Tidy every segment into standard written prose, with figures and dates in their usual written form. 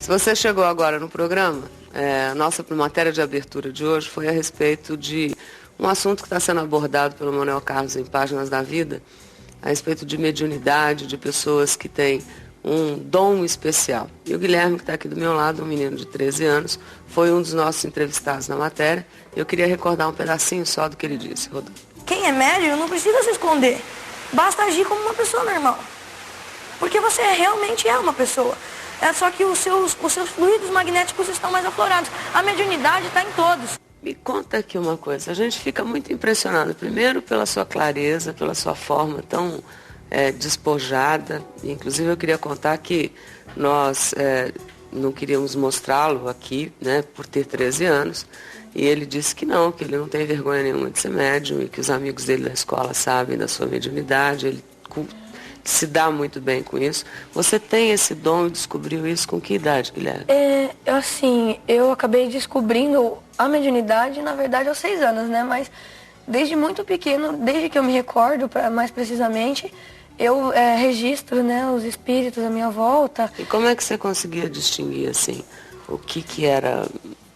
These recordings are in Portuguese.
você chegou agora no programa, nossa matéria de abertura de hoje foi a respeito de um assunto que está sendo abordado pelo Manuel Carlos em Páginas da Vida, a respeito de mediunidade, de pessoas que têm um dom especial. E o Guilherme, que está aqui do meu lado, um menino de 13 anos, foi um dos nossos entrevistados na matéria. Eu queria recordar um pedacinho só do que ele disse, Rodolfo. Quem é médium não precisa se esconder, basta agir como uma pessoa normal. Porque você realmente é uma pessoa. É só que os seus fluidos magnéticos estão mais aflorados. A mediunidade está em todos. Me conta aqui uma coisa. A gente fica muito impressionado, primeiro pela sua clareza, pela sua forma tão despojada. Inclusive eu queria contar que nós não queríamos mostrá-lo aqui, né, por ter 13 anos. E ele disse que ele não tem vergonha nenhuma de ser médium e que os amigos dele da escola sabem da sua mediunidade. Ele se dá muito bem com isso. Você tem esse dom e descobriu isso com que idade, Guilherme? Eu acabei descobrindo a mediunidade, na verdade, aos 6 anos, né? Mas desde muito pequeno, desde que eu me recordo, mais precisamente, eu registro, né, os espíritos à minha volta. E como é que você conseguia distinguir, assim, o que era...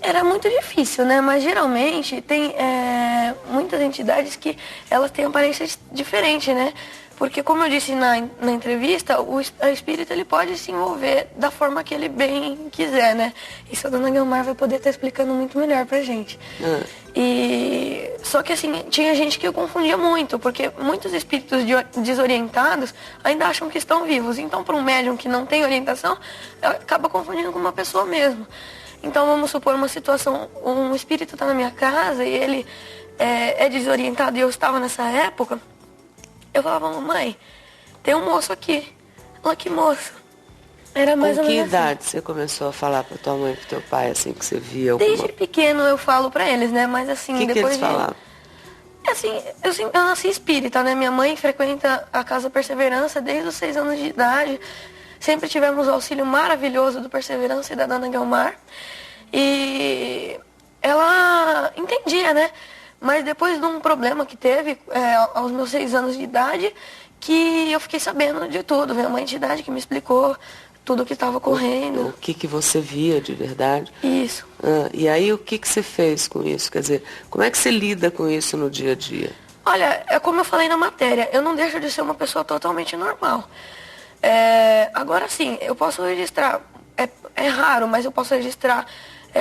Era muito difícil, né? Mas geralmente tem muitas entidades que elas têm aparências diferentes, né? Porque, como eu disse na entrevista, o espírito ele pode se envolver da forma que ele bem quiser, né? Isso a dona Guilmar vai poder estar explicando muito melhor pra gente. Só que, assim, tinha gente que eu confundia muito, porque muitos espíritos desorientados ainda acham que estão vivos. Então, para um médium que não tem orientação, acaba confundindo com uma pessoa mesmo. Então, vamos supor uma situação, um espírito está na minha casa e ele é desorientado e eu estava nessa época. Eu falava, mamãe, tem um moço aqui. Olha que moço. Era mais ou menos. Com que idade você começou a falar pra tua mãe e pro teu pai, assim, que você via alguma... Desde pequeno eu falo pra eles, né? Mas assim, que depois eles falavam? Assim, eu nasci espírita, né? Minha mãe frequenta a Casa Perseverança desde os 6 anos de idade. Sempre tivemos o auxílio maravilhoso do Perseverança e da dona Guilmar. E ela entendia, né? Mas depois de um problema que teve aos meus 6 anos de idade, que eu fiquei sabendo de tudo. Minha mãe de idade que me explicou tudo o que estava ocorrendo. O que você via de verdade? Isso. E aí o que você fez com isso? Quer dizer, como é que você lida com isso no dia a dia? Olha, é como eu falei na matéria, eu não deixo de ser uma pessoa totalmente normal. Agora sim, eu posso registrar, é raro, mas eu posso registrar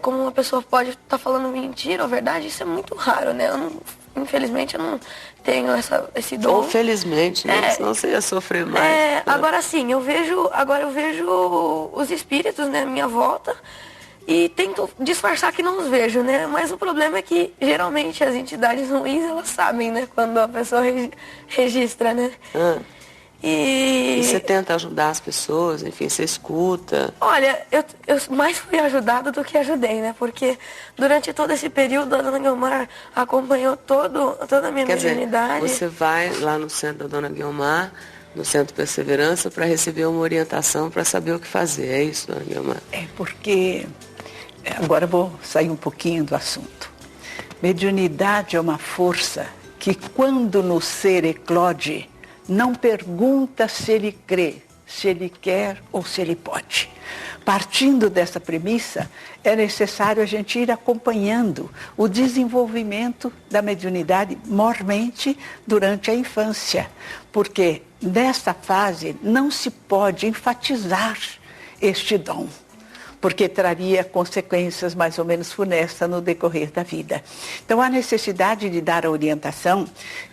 como uma pessoa pode estar falando mentira ou verdade, isso é muito raro, né? Infelizmente eu não tenho esse dom. Ou felizmente, né? Senão você ia sofrer mais. Né? Agora sim, eu vejo os espíritos, né, à minha volta e tento disfarçar que não os vejo, né? Mas o problema é que geralmente as entidades ruins, elas sabem, né, quando a pessoa registra, né? E você tenta ajudar as pessoas, enfim, você escuta? Olha, eu mais fui ajudada do que ajudei, né? Porque durante todo esse período a dona Guilmar acompanhou toda a minha mediunidade. Quer dizer, você vai lá no centro da dona Guilmar, no Centro Perseverança, para receber uma orientação, para saber o que fazer. É isso, dona Guilmar? É porque, agora eu vou sair um pouquinho do assunto. Mediunidade é uma força que quando no ser eclode, não pergunta se ele crê, se ele quer ou se ele pode. Partindo dessa premissa, é necessário a gente ir acompanhando o desenvolvimento da mediunidade mormente durante a infância, porque nessa fase não se pode enfatizar este dom, porque traria consequências mais ou menos funestas no decorrer da vida. Então há necessidade de dar a orientação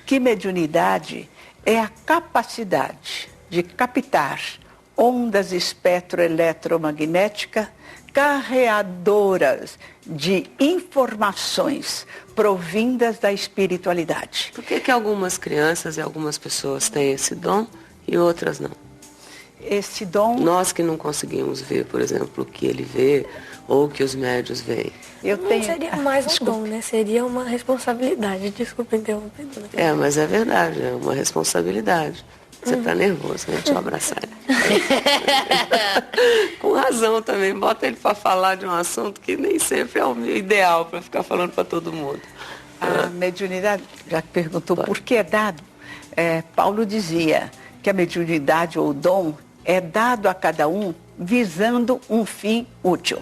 que mediunidade é a capacidade de captar ondas espectroeletromagnéticas carreadoras de informações provindas da espiritualidade. Por que algumas crianças e algumas pessoas têm esse dom e outras não? Esse dom... Nós que não conseguimos ver, por exemplo, o que ele vê ou o que os médios veem. Não seria mais um dom, né? Seria uma responsabilidade. Desculpa interromper. Mas é verdade, é uma responsabilidade. Você tá nervoso, né? Deixa eu abraçar ele. Com razão também, bota ele para falar de um assunto que nem sempre é o ideal para ficar falando para todo mundo. A mediunidade, já que perguntou por que é dado, Paulo dizia que a mediunidade ou o dom é dado a cada um visando um fim útil.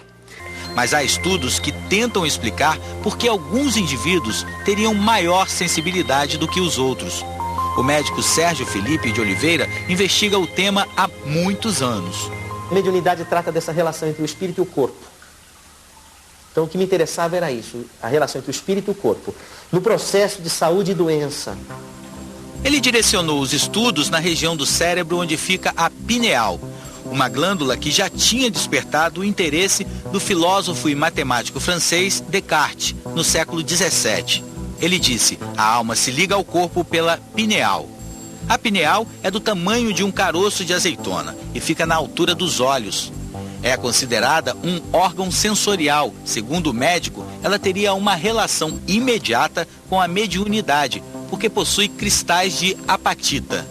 Mas há estudos que tentam explicar por que alguns indivíduos teriam maior sensibilidade do que os outros. O médico Sérgio Felipe de Oliveira investiga o tema há muitos anos. A mediunidade trata dessa relação entre o espírito e o corpo. Então o que me interessava era isso, a relação entre o espírito e o corpo, no processo de saúde e doença. Ele direcionou os estudos na região do cérebro onde fica a pineal, uma glândula que já tinha despertado o interesse do filósofo e matemático francês Descartes, no século XVII. Ele disse: a alma se liga ao corpo pela pineal. A pineal é do tamanho de um caroço de azeitona e fica na altura dos olhos. É considerada um órgão sensorial. Segundo o médico, ela teria uma relação imediata com a mediunidade, porque possui cristais de apatita.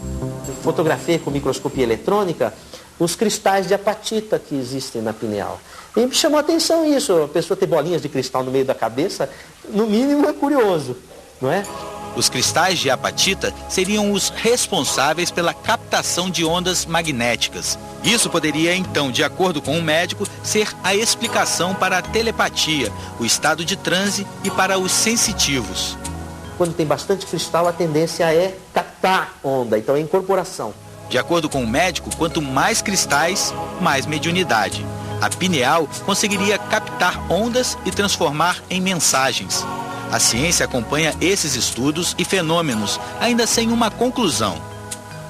Fotografei com microscopia eletrônica os cristais de apatita que existem na pineal. E me chamou a atenção isso, a pessoa ter bolinhas de cristal no meio da cabeça, no mínimo é curioso, não é? Os cristais de apatita seriam os responsáveis pela captação de ondas magnéticas. Isso poderia, então, de acordo com o médico, ser a explicação para a telepatia, o estado de transe e para os sensitivos. Quando tem bastante cristal, a tendência é captar onda, então é incorporação. De acordo com o médico, quanto mais cristais, mais mediunidade. A pineal conseguiria captar ondas e transformar em mensagens. A ciência acompanha esses estudos e fenômenos, ainda sem uma conclusão.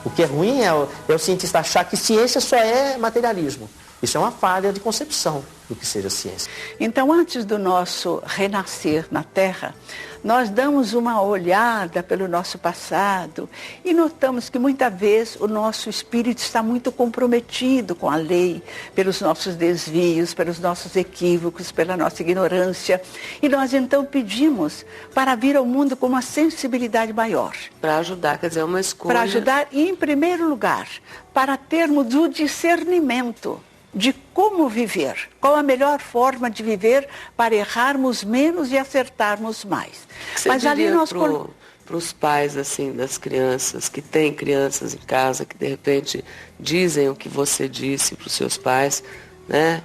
O que é ruim é o cientista achar que ciência só é materialismo. Isso é uma falha de concepção do que seja ciência. Então, antes do nosso renascer na Terra, nós damos uma olhada pelo nosso passado e notamos que muitas vezes o nosso espírito está muito comprometido com a lei, pelos nossos desvios, pelos nossos equívocos, pela nossa ignorância. E nós então pedimos para vir ao mundo com uma sensibilidade maior. Para ajudar, quer dizer, é uma escolha. Para ajudar e, em primeiro lugar, para termos o discernimento de como viver, qual a melhor forma de viver para errarmos menos e acertarmos mais. Você Mas ali nós para os pais assim das crianças que têm crianças em casa que de repente dizem o que você disse para os seus pais, né,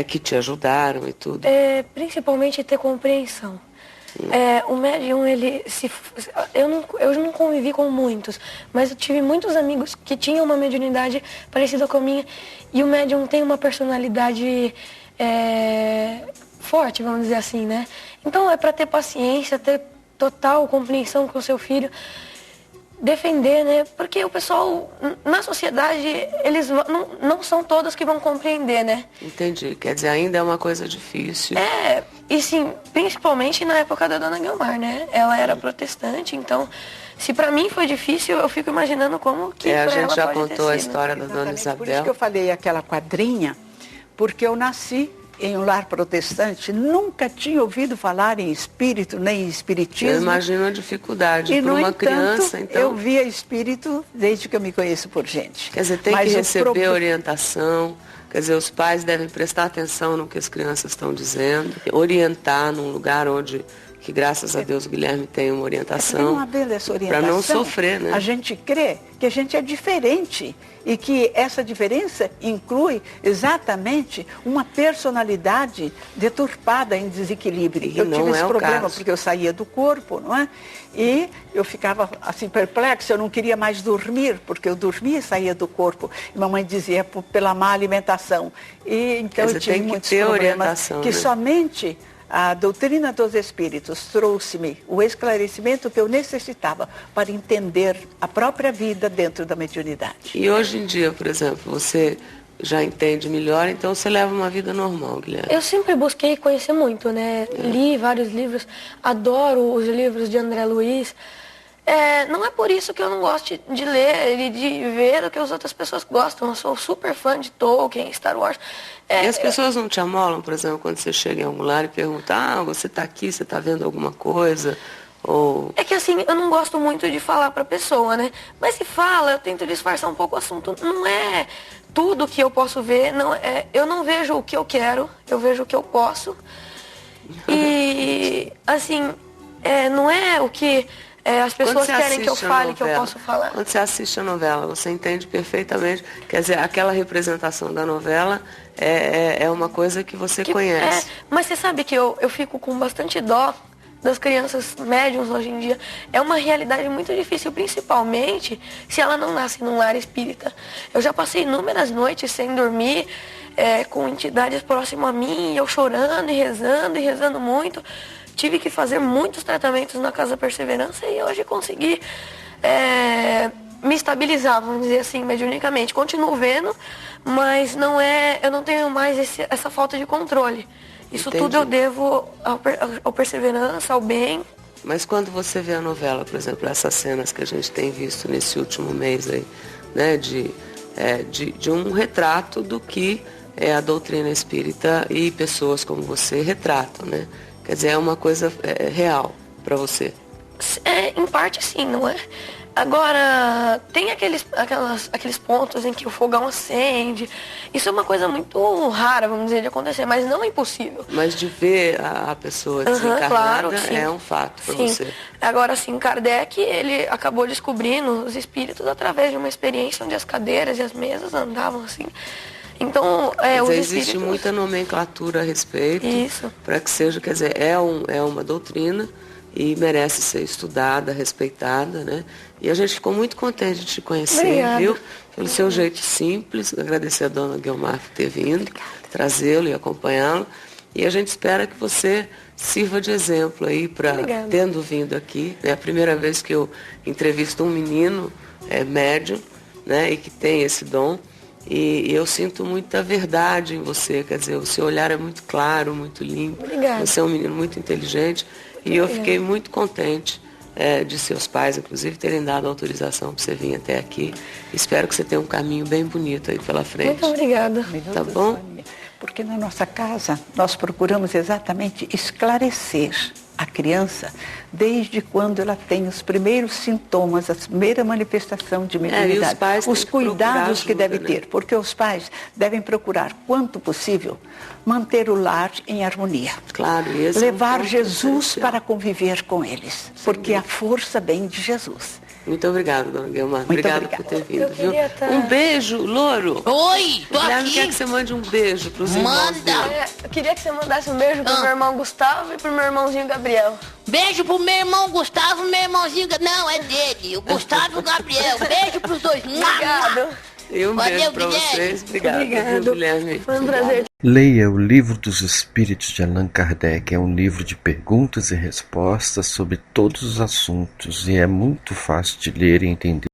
que te ajudaram e tudo. Principalmente ter compreensão. O médium, eu não convivi com muitos, mas eu tive muitos amigos que tinham uma mediunidade parecida com a minha, e o médium tem uma personalidade forte, vamos dizer assim, né? Então é para ter paciência, ter total compreensão com o seu filho, defender, né? Porque o pessoal, na sociedade, eles não são todos que vão compreender, né? Entendi. Quer dizer, ainda é uma coisa difícil. E sim, principalmente na época da Dona Guiomar, né? Ela era protestante, então, se pra mim foi difícil, eu fico imaginando como que a pra gente ela já pode contou ter a sido. história da Dona Isabel. Por isso que eu falei aquela quadrinha, porque eu nasci em um lar protestante, nunca tinha ouvido falar em espírito, nem em espiritismo. Eu imagino a dificuldade para uma criança, então. Eu via espírito desde que eu me conheço por gente. Quer dizer, tem que receber orientação, quer dizer, os pais devem prestar atenção no que as crianças estão dizendo, orientar num lugar onde, que graças a Deus o Guilherme tem uma orientação. Não havendo essa orientação, para não sofrer, né? A gente crê que a gente é diferente e que essa diferença inclui exatamente uma personalidade deturpada em desequilíbrio. Eu tive esse problema porque eu saía do corpo, não é? E eu ficava assim perplexa, eu não queria mais dormir, porque eu dormia e saía do corpo. E mamãe dizia pela má alimentação. E então eu tive muitos problemas que somente a doutrina dos espíritos trouxe-me o esclarecimento que eu necessitava para entender a própria vida dentro da mediunidade. E hoje em dia, por exemplo, você já entende melhor, então você leva uma vida normal, Guilherme? Eu sempre busquei conhecer muito, né? Li vários livros, adoro os livros de André Luiz. Não é por isso que eu não gosto de ler e de ver o que as outras pessoas gostam. Eu sou super fã de Tolkien, Star Wars. E as pessoas não te amolam, por exemplo, quando você chega em algum lugar e pergunta, você está aqui, você está vendo alguma coisa? Ou... É que assim, eu não gosto muito de falar para a pessoa, né? Mas se fala, eu tento disfarçar um pouco o assunto. Não é tudo que eu posso ver, eu não vejo o que eu quero, eu vejo o que eu posso. E, assim, não é o que as pessoas querem que eu fale, que eu posso falar. Quando você assiste a novela, você entende perfeitamente, quer dizer, aquela representação da novela é uma coisa que você conhece. Mas você sabe que eu fico com bastante dó das crianças médiums hoje em dia. É uma realidade muito difícil, principalmente se ela não nasce num lar espírita. Eu já passei inúmeras noites sem dormir, com entidades próximas a mim, eu chorando e rezando muito. Tive que fazer muitos tratamentos na Casa Perseverança e hoje consegui me estabilizar, vamos dizer assim, mediunicamente. Continuo vendo, mas eu não tenho mais essa falta de controle. Isso Entendi. tudo eu devo ao Perseverança, ao bem. Mas quando você vê a novela, por exemplo, essas cenas que a gente tem visto nesse último mês aí, né, de um retrato do que é a doutrina espírita e pessoas como você retratam, né? Quer dizer, é uma coisa real para você. Em parte sim, não é? Agora, tem aqueles pontos em que o fogão acende. Isso é uma coisa muito rara, vamos dizer, de acontecer, mas não é impossível. Mas de ver a pessoa desencarnada, claro, é um fato para você. Agora, sim, Kardec, ele acabou descobrindo os espíritos através de uma experiência onde as cadeiras e as mesas andavam assim. Então, os existe espíritos... muita nomenclatura a respeito. Isso. Para que seja, quer dizer, é uma doutrina e merece ser estudada, respeitada, né? E a gente ficou muito contente de te conhecer, Obrigada. viu? Pelo seu jeito simples, agradecer a dona Guiomar por ter vindo, trazê-lo e acompanhá-lo. E a gente espera que você sirva de exemplo aí para, tendo vindo aqui. É a primeira vez que eu entrevisto um menino médium, né? E que tem esse dom. E eu sinto muita verdade em você, quer dizer, o seu olhar é muito claro, muito limpo. Obrigada. Você é um menino muito inteligente. E eu fiquei muito contente de seus pais, inclusive, terem dado autorização para você vir até aqui. Espero que você tenha um caminho bem bonito aí pela frente. Muito obrigada. Tá bom? Porque na nossa casa nós procuramos exatamente esclarecer a criança desde quando ela tem os primeiros sintomas, a primeira manifestação de mediunidade. Os cuidados que deve ter, porque os pais devem procurar, quanto possível, manter o lar em harmonia. Claro, esse levar Jesus para conviver com eles, porque a força vem de Jesus. Muito obrigada, dona Guiomar. Obrigada por ter vindo, viu? Um beijo, Louro. Oi, tô Guilherme aqui. quer que você mande um beijo pros irmãos dele. Eu queria que você mandasse um beijo pro meu irmão Gustavo e pro meu irmãozinho Gabriel. Beijo pro meu irmão Gustavo, meu irmãozinho... Não, é dele, o Gustavo e o Gabriel. Beijo pros dois. Obrigado. E um Valeu, beijo pra Guilherme. vocês. Obrigado, viu, Guilherme? Foi um prazer. Leia o Livro dos Espíritos de Allan Kardec. É um livro de perguntas e respostas sobre todos os assuntos e é muito fácil de ler e entender.